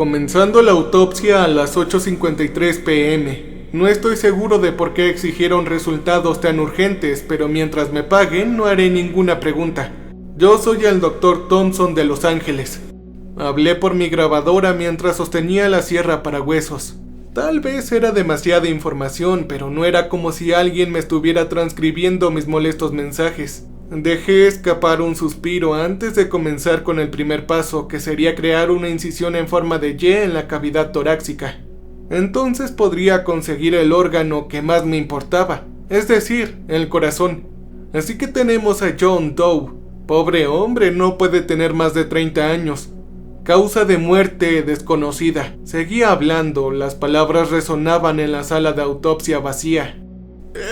Comenzando la autopsia a las 8:53 p.m. No estoy seguro de por qué exigieron resultados tan urgentes, pero mientras me paguen no haré ninguna pregunta. Yo soy el Dr. Thompson de Los Ángeles. Hablé por mi grabadora mientras sostenía la sierra para huesos. Tal vez era demasiada información, pero no era como si alguien me estuviera transcribiendo mis molestos mensajes. Dejé escapar un suspiro antes de comenzar con el primer paso, que sería crear una incisión en forma de Y en la cavidad torácica. Entonces podría conseguir el órgano que más me importaba, es decir, el corazón. Así que tenemos a John Doe. Pobre hombre, no puede tener más de 30 años. Causa de muerte desconocida. Seguía hablando, las palabras resonaban en la sala de autopsia vacía.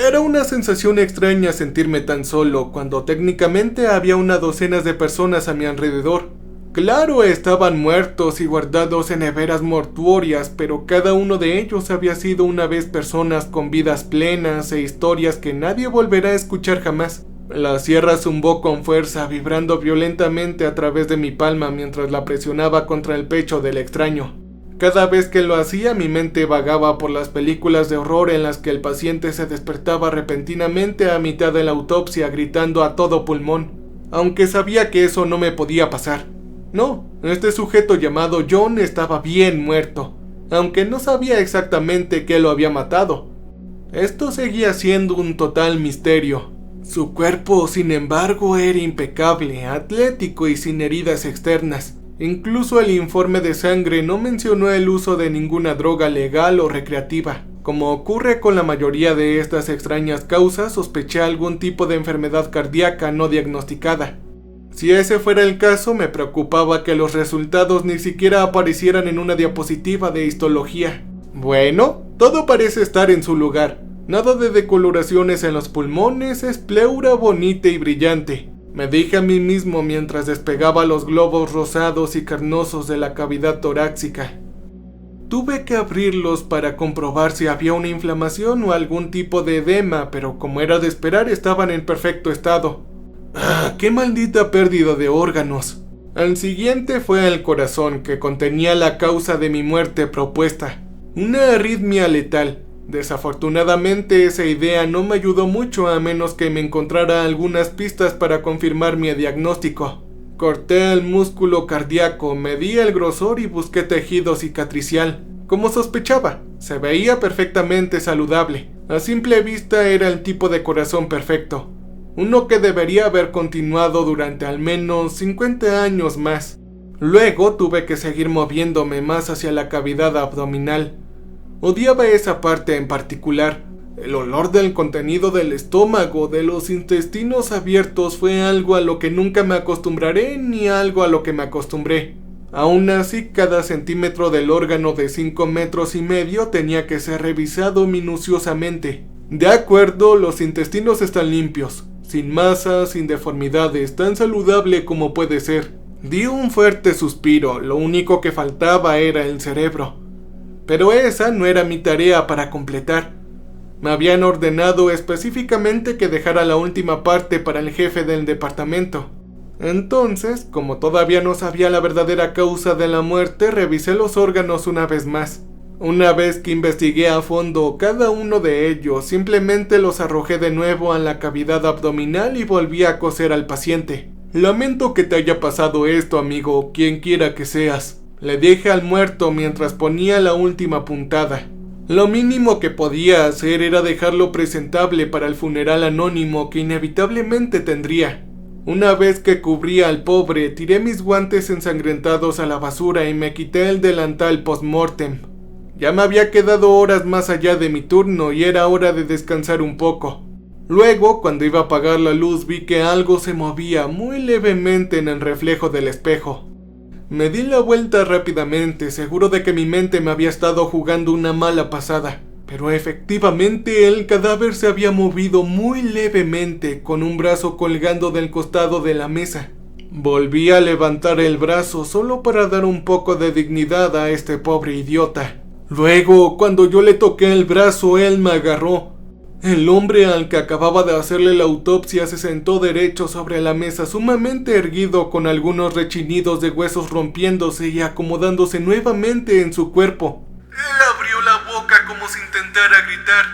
Era una sensación extraña sentirme tan solo, cuando técnicamente había una docena de personas a mi alrededor. Claro, estaban muertos y guardados en neveras mortuorias, pero cada uno de ellos había sido una vez personas con vidas plenas e historias que nadie volverá a escuchar jamás. La sierra zumbó con fuerza, vibrando violentamente a través de mi palma mientras la presionaba contra el pecho del extraño. Cada vez que lo hacía, mi mente vagaba por las películas de horror en las que el paciente se despertaba repentinamente a mitad de la autopsia gritando a todo pulmón, aunque sabía que eso no me podía pasar. No, este sujeto llamado John estaba bien muerto, aunque no sabía exactamente qué lo había matado. Esto seguía siendo un total misterio. Su cuerpo, sin embargo, era impecable, atlético y sin heridas externas. Incluso el informe de sangre no mencionó el uso de ninguna droga legal o recreativa. Como ocurre con la mayoría de estas extrañas causas, sospeché algún tipo de enfermedad cardíaca no diagnosticada. Si ese fuera el caso, me preocupaba que los resultados ni siquiera aparecieran en una diapositiva de histología. Bueno, todo parece estar en su lugar. Nada de decoloraciones en los pulmones, es pleura bonita y brillante. Me dije a mí mismo mientras despegaba los globos rosados y carnosos de la cavidad torácica. Tuve que abrirlos para comprobar si había una inflamación o algún tipo de edema, pero como era de esperar, estaban en perfecto estado. ¡Ah, qué maldita pérdida de órganos! El siguiente fue el corazón, que contenía la causa de mi muerte propuesta, una arritmia letal. Desafortunadamente esa idea no me ayudó mucho a menos que me encontrara algunas pistas para confirmar mi diagnóstico. Corté el músculo cardíaco, medí el grosor y busqué tejido cicatricial. Como sospechaba, se veía perfectamente saludable. A simple vista era el tipo de corazón perfecto. Uno que debería haber continuado durante al menos 50 años más. Luego tuve que seguir moviéndome más hacia la cavidad abdominal. Odiaba esa parte en particular. El olor del contenido del estómago, de los intestinos abiertos, fue algo a lo que nunca me acostumbraré ni algo a lo que me acostumbré. Aún así, cada centímetro del órgano de 5,5 metros tenía que ser revisado minuciosamente. De acuerdo, los intestinos están limpios, sin masa, sin deformidades, tan saludable como puede ser. Di un fuerte suspiro, lo único que faltaba era el cerebro. Pero esa no era mi tarea para completar. Me habían ordenado específicamente que dejara la última parte para el jefe del departamento. Entonces, como todavía no sabía la verdadera causa de la muerte, revisé los órganos una vez más. Una vez que investigué a fondo cada uno de ellos, simplemente los arrojé de nuevo a la cavidad abdominal y volví a coser al paciente. Lamento que te haya pasado esto, amigo, quien quiera que seas. Le dije al muerto mientras ponía la última puntada. Lo mínimo que podía hacer era dejarlo presentable para el funeral anónimo que inevitablemente tendría. Una vez que cubrí al pobre, tiré mis guantes ensangrentados a la basura y me quité el delantal post-mortem. Ya me había quedado horas más allá de mi turno y era hora de descansar un poco. Luego, cuando iba a apagar la luz, vi que algo se movía muy levemente en el reflejo del espejo. Me di la vuelta rápidamente, seguro de que mi mente me había estado jugando una mala pasada. Pero efectivamente el cadáver se había movido muy levemente, con un brazo colgando del costado de la mesa. Volví a levantar el brazo solo para dar un poco de dignidad a este pobre idiota. Luego, cuando yo le toqué el brazo, él me agarró. El hombre al que acababa de hacerle la autopsia se sentó derecho sobre la mesa, sumamente erguido, con algunos rechinidos de huesos rompiéndose y acomodándose nuevamente en su cuerpo. Él abrió la boca como si intentara gritar.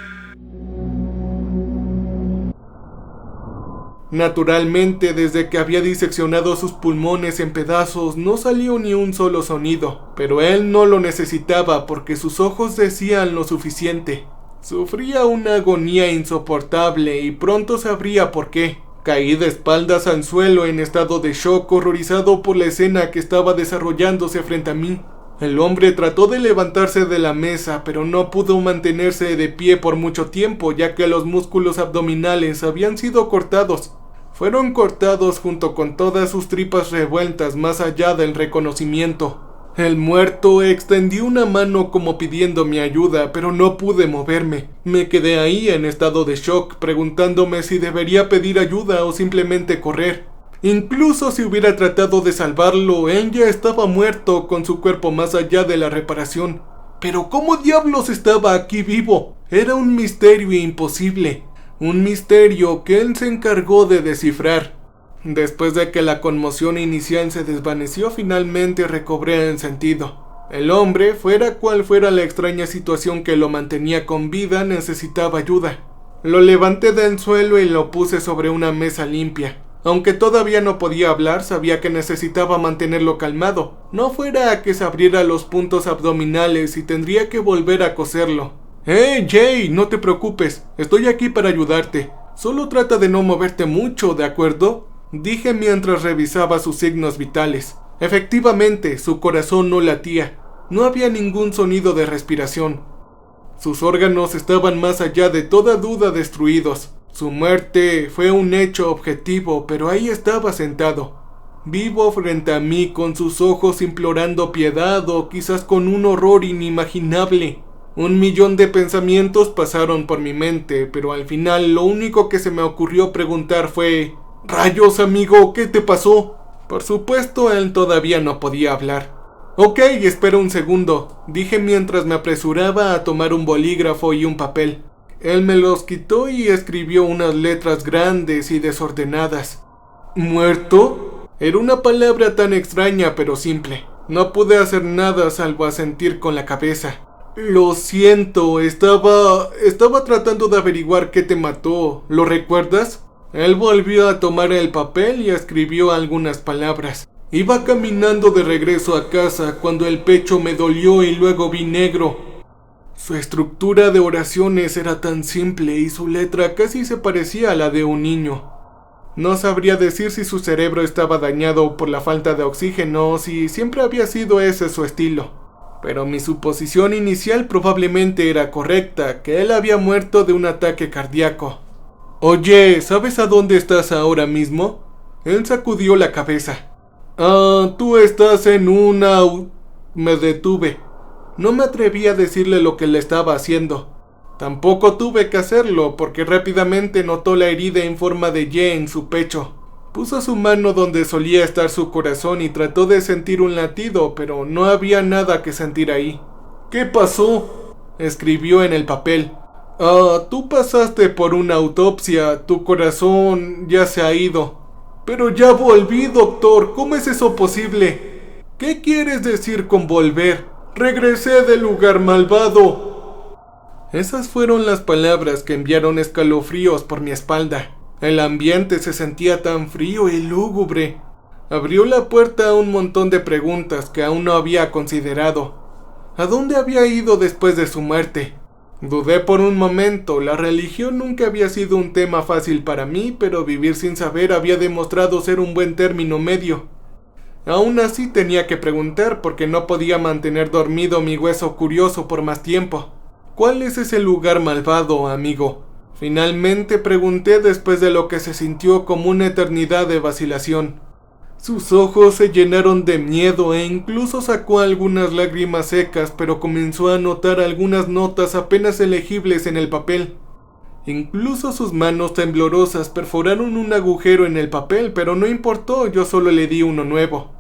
Naturalmente, desde que había diseccionado sus pulmones en pedazos, no salió ni un solo sonido, pero él no lo necesitaba porque sus ojos decían lo suficiente. Sufría una agonía insoportable y pronto sabría por qué. Caí de espaldas al suelo en estado de shock, horrorizado por la escena que estaba desarrollándose frente a mí. El hombre trató de levantarse de la mesa, pero no pudo mantenerse de pie por mucho tiempo, ya que los músculos abdominales habían sido cortados. Fueron cortados junto con todas sus tripas revueltas más allá del reconocimiento. El muerto extendió una mano como pidiendo mi ayuda, pero no pude moverme. Me quedé ahí en estado de shock, preguntándome si debería pedir ayuda o simplemente correr. Incluso si hubiera tratado de salvarlo, él ya estaba muerto, con su cuerpo más allá de la reparación. Pero ¿cómo diablos estaba aquí vivo? Era un misterio imposible. Un misterio que él se encargó de descifrar. Después de que la conmoción inicial se desvaneció, finalmente recobré el sentido. El hombre, fuera cual fuera la extraña situación que lo mantenía con vida, necesitaba ayuda. Lo levanté del suelo y lo puse sobre una mesa limpia. Aunque todavía no podía hablar, sabía que necesitaba mantenerlo calmado. No fuera a que se abriera los puntos abdominales y tendría que volver a coserlo. Jay, no te preocupes, estoy aquí para ayudarte. Solo trata de no moverte mucho, ¿de acuerdo?, dije mientras revisaba sus signos vitales. Efectivamente, su corazón no latía. No había ningún sonido de respiración. Sus órganos estaban más allá de toda duda destruidos. Su muerte fue un hecho objetivo, pero ahí estaba sentado, vivo frente a mí, con sus ojos implorando piedad o quizás con un horror inimaginable. 1.000.000 de pensamientos pasaron por mi mente, pero al final lo único que se me ocurrió preguntar fue: «Rayos, amigo, ¿qué te pasó?». Por supuesto, él todavía no podía hablar. «Ok, espera un segundo», dije mientras me apresuraba a tomar un bolígrafo y un papel. Él me los quitó y escribió unas letras grandes y desordenadas. ¿Muerto? Era una palabra tan extraña pero simple. No pude hacer nada salvo asentir con la cabeza. «Lo siento, estaba tratando de averiguar qué te mató. ¿Lo recuerdas?». Él volvió a tomar el papel y escribió algunas palabras. «Iba caminando de regreso a casa cuando el pecho me dolió y luego vi negro». Su estructura de oraciones era tan simple y su letra casi se parecía a la de un niño. No sabría decir si su cerebro estaba dañado por la falta de oxígeno o si siempre había sido ese su estilo. Pero mi suposición inicial probablemente era correcta, que él había muerto de un ataque cardíaco. «Oye, ¿sabes a dónde estás ahora mismo?». Él sacudió la cabeza. «Tú estás en una...». Me detuve. No me atreví a decirle lo que le estaba haciendo. Tampoco tuve que hacerlo, porque rápidamente notó la herida en forma de Y en su pecho. Puso su mano donde solía estar su corazón y trató de sentir un latido, pero no había nada que sentir ahí. «¿Qué pasó?», escribió en el papel. «Tú pasaste por una autopsia, tu corazón ya se ha ido». «Pero ya volví, doctor, ¿cómo es eso posible?». «¿Qué quieres decir con volver?». «Regresé del lugar malvado». Esas fueron las palabras que enviaron escalofríos por mi espalda. El ambiente se sentía tan frío y lúgubre. Abrió la puerta a un montón de preguntas que aún no había considerado. ¿A dónde había ido después de su muerte? Dudé por un momento. La religión nunca había sido un tema fácil para mí, pero vivir sin saber había demostrado ser un buen término medio. Aún así tenía que preguntar porque no podía mantener dormido mi hueso curioso por más tiempo. ¿Cuál es ese lugar malvado, amigo?, finalmente pregunté después de lo que se sintió como una eternidad de vacilación. Sus ojos se llenaron de miedo e incluso sacó algunas lágrimas secas, pero comenzó a notar algunas notas apenas legibles en el papel. Incluso sus manos temblorosas perforaron un agujero en el papel, pero no importó, yo solo le di uno nuevo.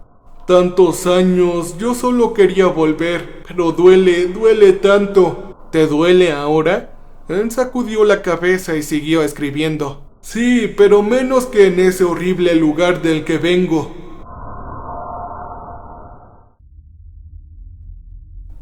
«Tantos años, yo solo quería volver, pero duele tanto». «¿Te duele ahora?». Él sacudió la cabeza y siguió escribiendo. Sí, pero menos que en ese horrible lugar del que vengo.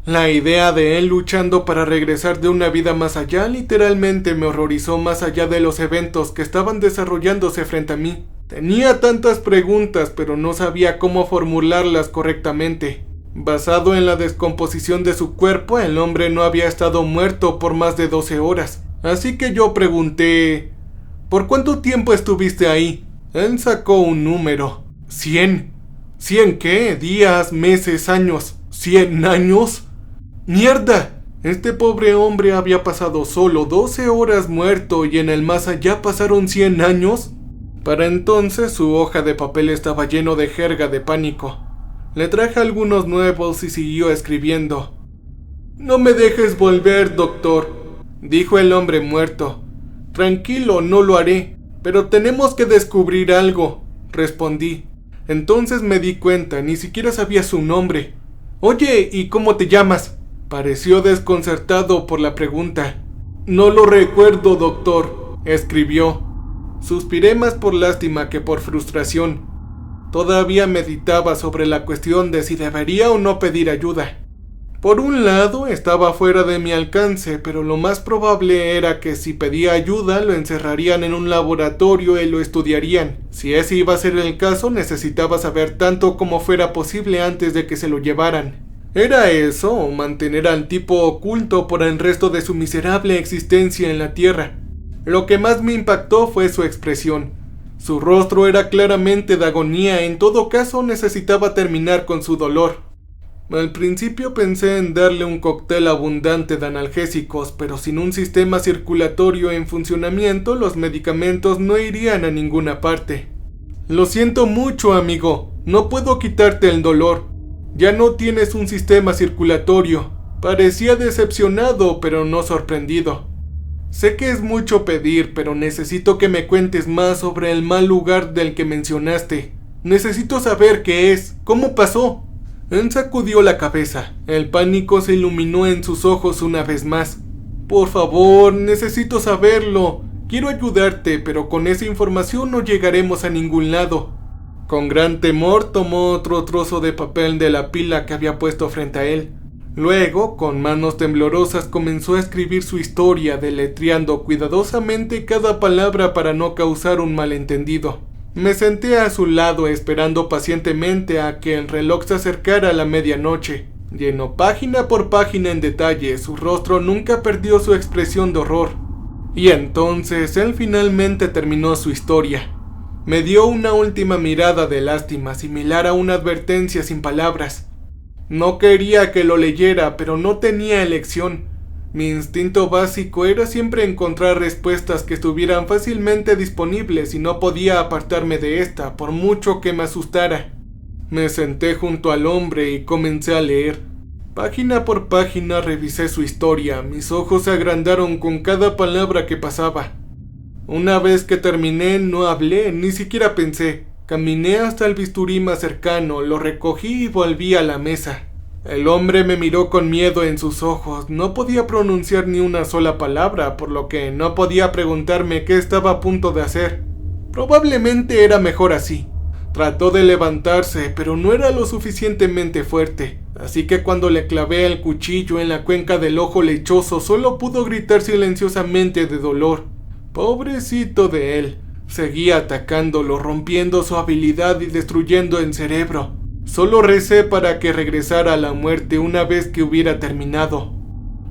La idea de él luchando para regresar de una vida más allá literalmente me horrorizó más allá de los eventos que estaban desarrollándose frente a mí. Tenía tantas preguntas, pero no sabía cómo formularlas correctamente. Basado en la descomposición de su cuerpo, el hombre no había estado muerto por más de 12 horas. Así que yo pregunté, ¿por cuánto tiempo estuviste ahí? Él sacó un número. 100. ¿100 qué? ¿Días, meses, años? ¿100 años? ¡Mierda! Este pobre hombre había pasado solo 12 horas muerto y en el más allá pasaron 100 años. Para entonces su hoja de papel estaba lleno de jerga de pánico. Le traje algunos nuevos y siguió escribiendo. No me dejes volver, doctor, dijo el hombre muerto. Tranquilo, no lo haré, pero tenemos que descubrir algo, respondí. Entonces me di cuenta, ni siquiera sabía su nombre. Oye, ¿y cómo te llamas? Pareció desconcertado por la pregunta. No lo recuerdo, doctor, escribió. Suspiré más por lástima que por frustración. Todavía meditaba sobre la cuestión de si debería o no pedir ayuda. Por un lado, estaba fuera de mi alcance, pero lo más probable era que si pedía ayuda lo encerrarían en un laboratorio y lo estudiarían. Si ese iba a ser el caso, necesitaba saber tanto como fuera posible antes de que se lo llevaran. ¿Era eso o mantener al tipo oculto por el resto de su miserable existencia en la Tierra? Lo que más me impactó fue su expresión. Su rostro era claramente de agonía, en todo caso necesitaba terminar con su dolor. Al principio pensé en darle un cóctel abundante de analgésicos, pero sin un sistema circulatorio en funcionamiento, los medicamentos no irían a ninguna parte. Lo siento mucho, amigo, no puedo quitarte el dolor. Ya no tienes un sistema circulatorio. Parecía decepcionado, pero no sorprendido. Sé que es mucho pedir, pero necesito que me cuentes más sobre el mal lugar del que mencionaste. Necesito saber qué es, cómo pasó. Él sacudió la cabeza. El pánico se iluminó en sus ojos una vez más. Por favor, necesito saberlo. Quiero ayudarte, pero con esa información no llegaremos a ningún lado. Con gran temor tomó otro trozo de papel de la pila que había puesto frente a él. Luego, con manos temblorosas, comenzó a escribir su historia, deletreando cuidadosamente cada palabra para no causar un malentendido. Me senté a su lado esperando pacientemente a que el reloj se acercara a la medianoche. Llenó página por página en detalle, su rostro nunca perdió su expresión de horror. Y entonces él finalmente terminó su historia. Me dio una última mirada de lástima, similar a una advertencia sin palabras. No quería que lo leyera, pero no tenía elección. Mi instinto básico era siempre encontrar respuestas que estuvieran fácilmente disponibles y no podía apartarme de esta, por mucho que me asustara. Me senté junto al hombre y comencé a leer. Página por página revisé su historia, mis ojos se agrandaron con cada palabra que pasaba. Una vez que terminé, no hablé, ni siquiera pensé. Caminé hasta el bisturí más cercano, lo recogí y volví a la mesa. El hombre me miró con miedo en sus ojos. No podía pronunciar ni una sola palabra, por lo que no podía preguntarme qué estaba a punto de hacer. Probablemente era mejor así. Trató de levantarse, pero no era lo suficientemente fuerte. Así que cuando le clavé el cuchillo en la cuenca del ojo lechoso, solo pudo gritar silenciosamente de dolor. Pobrecito de él. Seguía atacándolo, rompiendo su habilidad y destruyendo el cerebro. Solo recé para que regresara a la muerte una vez que hubiera terminado.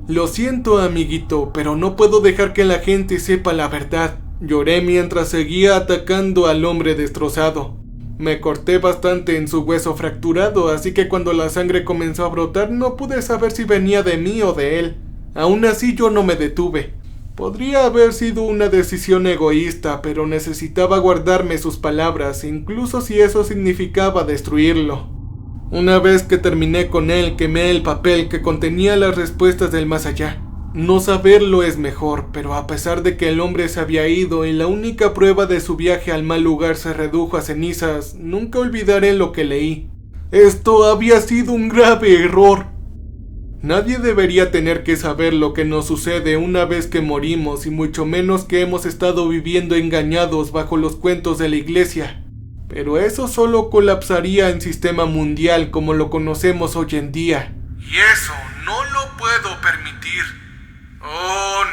Lo siento, amiguito, pero no puedo dejar que la gente sepa la verdad. Lloré mientras seguía atacando al hombre destrozado. Me corté bastante en su hueso fracturado, así que cuando la sangre comenzó a brotar no pude saber si venía de mí o de él. Aún así yo no me detuve. Podría haber sido una decisión egoísta, pero necesitaba guardarme sus palabras, incluso si eso significaba destruirlo. Una vez que terminé con él, quemé el papel que contenía las respuestas del más allá. No saberlo es mejor, pero a pesar de que el hombre se había ido y la única prueba de su viaje al mal lugar se redujo a cenizas, nunca olvidaré lo que leí. Esto había sido un grave error. Nadie debería tener que saber lo que nos sucede una vez que morimos y mucho menos que hemos estado viviendo engañados bajo los cuentos de la iglesia. Pero eso solo colapsaría el sistema mundial como lo conocemos hoy en día. Y eso no lo puedo permitir. Oh,